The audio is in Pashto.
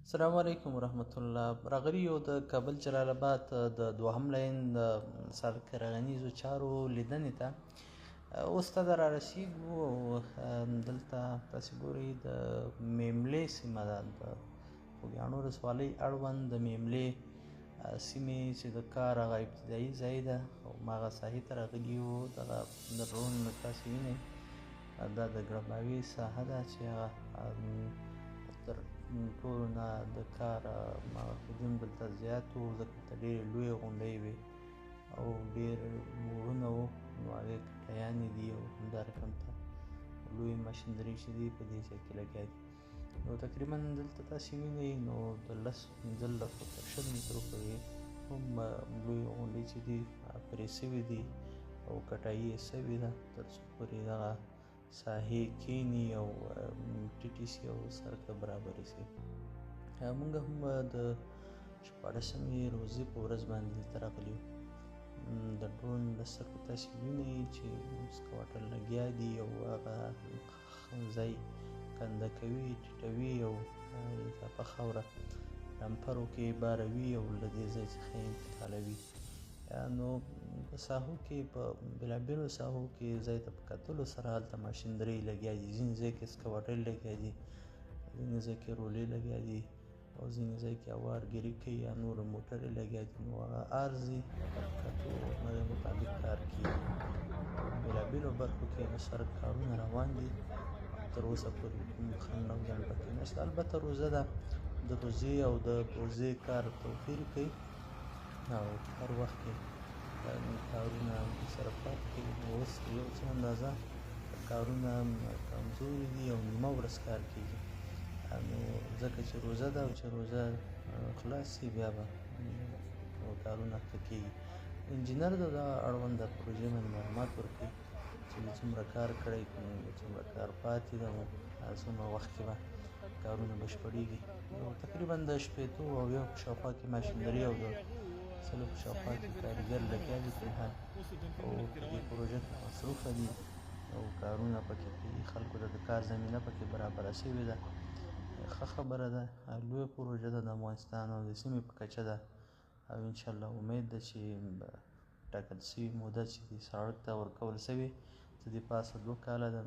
السلام علیکم ورحمت الله. راغلی یو د کابل جلال آباد د دوهم لاین د سرکرغنیزو چارو لیدنې ته اوس ته را رسیږو. دلته تاسې ګورئ د میملې سیمه ده، د خوږیاڼو ولسوالۍ اړوند د میملې سیمې چې د کار هغه ابتدایي ځای ده او هماغه ساحې ته راغلي یو. دغه د ډرون تاسې وینئ دا د ګړباوي ساحه ده چې هغه تر ټولو نه د کار حجم دلته زیات و، ځکه دلته ډېرې لویې غونډۍ وې او ډېر موړونه وو، نو هغې کټیانې دي او همدا رقم ته لویې ماشینري چې دي په دې ځای کې لګیا دي. نو تقریبا دلته تاسې وینئ نو د 15 تر 20 مترو پورې هم لویې غونډۍ چې دي پرې سوي دي او کټایي یې سوې ده تر څو پورې دغه ساحې کینی او ټیټې سي او سرکه برابرې سي. موږ هم د 14مې روژې په ورځ باندې دلته راغلي یو. د ډرون د سترګو تاسې وینئ چې سکواټر لګیا دي او هغه ځای کنده کوي، ټیټوي او اضافه خاوره ډمپرو کې باروي او له دې ځای څخه یې انتقالوي. نو په ساحو کې په بېلابېلو ساحو کې ځای ته په کتلو سره هلته ماشینري لګیا دي، ځینې ځای کې سکواټر لګیا دي، ځینې ځای کې رولې لګیا دي او ځینې ځای کې اوارګیري کوي یا نور موټرې لګیا دي. نو هغه عرضې کتو هغې مطابق کار کېږي. بېلابېلو برخو کې د سړک کارونه روان دي، تر اوسه پورې کوم خنډ او ځنډ پکې نشته. البته روژه ده، د روژې او د پوزې کار توپیر کوي او هر وخت کې کارونه سره پاتې کوي. اوس یو څه اندازه کارونه کمزوري دي او نیمه ورځ کار کېږي، نو ځکه چې روژه ده او چې روژه خلاص شي بیا به کارونه ښه کېږي. انجینر د دغه اړوند د پروژې باندې معلومات ورکوي چې څومره کار کړی، څومره کار پاتې ده او څومره وخت کې به کارونه بشپړېږي. نو تقریبا د 80 او 100 په شاوخوا کې ماشینري او د 100 په شاوخوا کې کارګر لګیا دي په حال او په دې پروژه کې مصروفه دي او کارونه پکې کوي. خلکو ته د کار زمینه پکې برابره شوې ده. ښه خبره ده، لویه پروژه ده د افغانستان او د سیمې په کچه ده او انشاءالله امید ده چې ټاکل شوې موده چې سړک ته ورکول شوې څه د پاسه 2 کاله ده.